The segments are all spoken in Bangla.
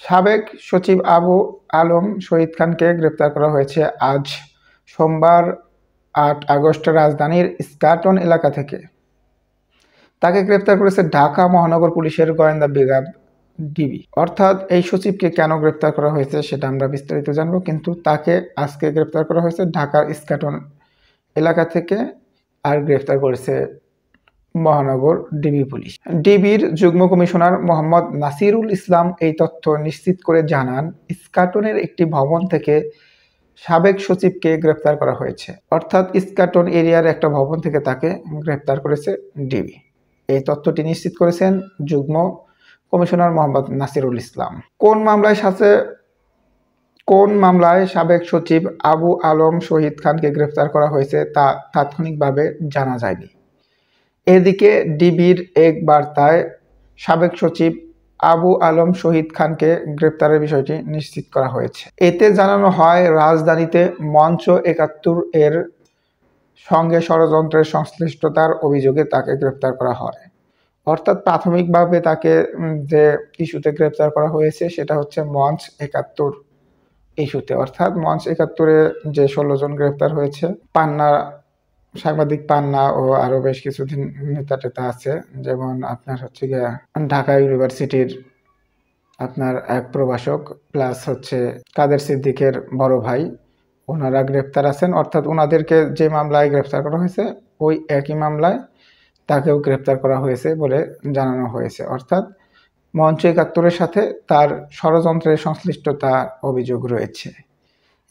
সাবেক সচিব আবু আলম শহীদ খানকে গ্রেপ্তার করা হয়েছে আজ সোমবার ৮ আগস্ট রাজধানীর ইস্কাটন এলাকা থেকে। তাকে গ্রেপ্তার করেছে ঢাকা মহানগর পুলিশের গোয়েন্দা বিভাগ ডিবি। অর্থাৎ এই সচিবকে কেন গ্রেপ্তার করা হয়েছে সেটা আমরা বিস্তারিত জানবো, কিন্তু তাকে আজকে গ্রেপ্তার করা হয়েছে ঢাকার ইস্কাটন এলাকা থেকে, আর গ্রেপ্তার করেছে মহানগর ডিবি পুলিশ। ডিবির যুগ্ম কমিশনার মোহাম্মদ নাসিরুল ইসলাম এই তথ্য নিশ্চিত করে জানান, ইস্কাটনের একটি ভবন থেকে সাবেক সচিবকে গ্রেপ্তার করা হয়েছে। অর্থাৎ ইস্কাটন এরিয়ার একটা ভবন থেকে তাকে গ্রেপ্তার করেছে ডিবি। এই তথ্যটি নিশ্চিত করেছেন যুগ্ম কমিশনার মোহাম্মদ নাসিরুল ইসলাম। কোন মামলায় সাবেক সচিব আবু আলম শহীদ খানকে গ্রেপ্তার করা হয়েছে তা তাৎক্ষণিকভাবে জানা যায়নি। এদিকে ডিবির এক বার্তায় সাবেক সচিব আবু আলম শহীদ খানকে গ্রেপ্তারের বিষয়টি নিশ্চিত করা হয়েছে। এতে জানানো হয়, রাজধানীতে মঞ্চ ৭১ এর সঙ্গে ষড়যন্ত্রের সংশ্লিষ্টতার অভিযোগে তাকে গ্রেপ্তার করা হয়। অর্থাৎ প্রাথমিকভাবে তাকে যে ইস্যুতে গ্রেপ্তার করা হয়েছে সেটা হচ্ছে মঞ্চ ৭১ ইস্যুতে। অর্থাৎ মঞ্চ ৭১-এ যে ১৬ জন গ্রেপ্তার হয়েছে, সাংবাদিক পান্না ও আরো বেশ কিছু নেতা টেতা আছে, যেমন আপনার হচ্ছে গিয়ে ঢাকা ইউনিভার্সিটির আপনার এক প্রভাষক, প্লাস হচ্ছে কাদের সিদ্দিকের বড় ভাই, ওনারা গ্রেপ্তার আছেন। অর্থাৎ ওনাদেরকে যে মামলায় গ্রেপ্তার করা হয়েছে ওই একই মামলায় তাকেও গ্রেপ্তার করা হয়েছে বলে জানানো হয়েছে। অর্থাৎ মঞ্চ ৭১-এর সাথে তার ষড়যন্ত্রের সংশ্লিষ্টতা অভিযোগ রয়েছে।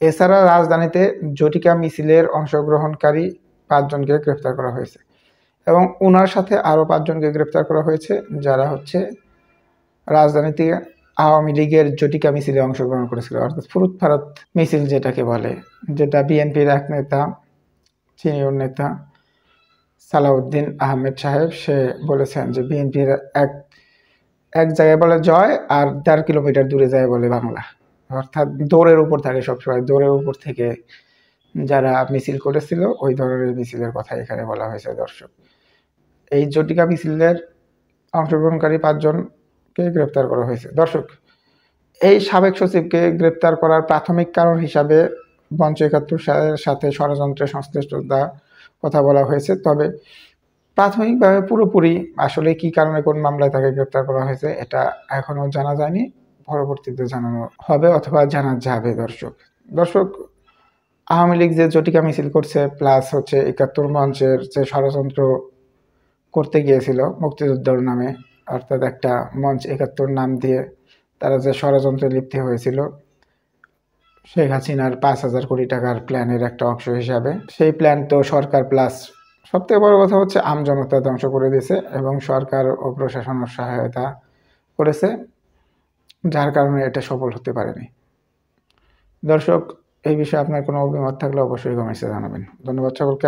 এছাড়া রাজধানীতে ঝটিকা মিছিলের অংশগ্রহণকারী ৫ জনকে গ্রেপ্তার করা হয়েছে এবং ওনার সাথে আরও ৫ জনকে গ্রেপ্তার করা হয়েছে যারা হচ্ছে রাজধানীতে আওয়ামী লীগের ঝটিকা মিছিলে অংশগ্রহণ করেছিল। অর্থাৎ ফুরুত ফারুত মিছিল যেটাকে বলে, যেটা বিএনপির এক নেতা, সিনিয়র নেতা সালাউদ্দিন আহমেদ সাহেব, সে বলেছেন যে বিএনপির এক জায়গায় বলে জয় আর ১.৫ কিলোমিটার দূরে যায় বলে বাংলা। অর্থাৎ দৌড়ের উপর থাকে সবসময়, দৌড়ের উপর থেকে যারা মিছিল করেছিল ওই ধরনের মিছিলের কথা এখানে বলা হয়েছে। দর্শক, এই ঝটিকা মিছিলের অংশগ্রহণকারী ৫ জনকে গ্রেপ্তার করা হয়েছে। দর্শক, এই সাবেক সচিবকে গ্রেপ্তার করার প্রাথমিক কারণ হিসাবে মঞ্চ ৭১-এর সাথে ষড়যন্ত্রের সংশ্লিষ্টতা কথা বলা হয়েছে। তবে প্রাথমিকভাবে পুরোপুরি আসলে কি কারণে কোন মামলায় তাকে গ্রেপ্তার করা হয়েছে এটা এখনো জানা যায়নি। পরবর্তীতে জানানো হবে অথবা জানা যাবে। দর্শক, আওয়ামী লীগ যে ঝটিকা মিছিল করছে, প্লাস হচ্ছে ৭১ মঞ্চের যে ষড়যন্ত্র করতে গিয়েছিল মুক্তিযুদ্ধের নামে, অর্থাৎ একটা মঞ্চ ৭১ নাম দিয়ে তারা যে ষড়যন্ত্রে লিপ্ত হয়েছিল শেখ হাসিনার ৫,০০০ কোটি টাকার প্ল্যানের একটা অংশ হিসাবে, সেই প্ল্যান তো সরকার প্লাস সবথেকে বড় কথা হচ্ছে আমজনতা ধ্বংস করে দিয়েছে এবং সরকার ও প্রশাসনের সহায়তা করেছে, যার কারণে এটা সফল হতে পারেনি। দর্শক, এই বিষয়ে আপনার কোনো অভিমত থাকলে অবশ্যই কমেন্টসে জানাবেন। ধন্যবাদ সকলকে।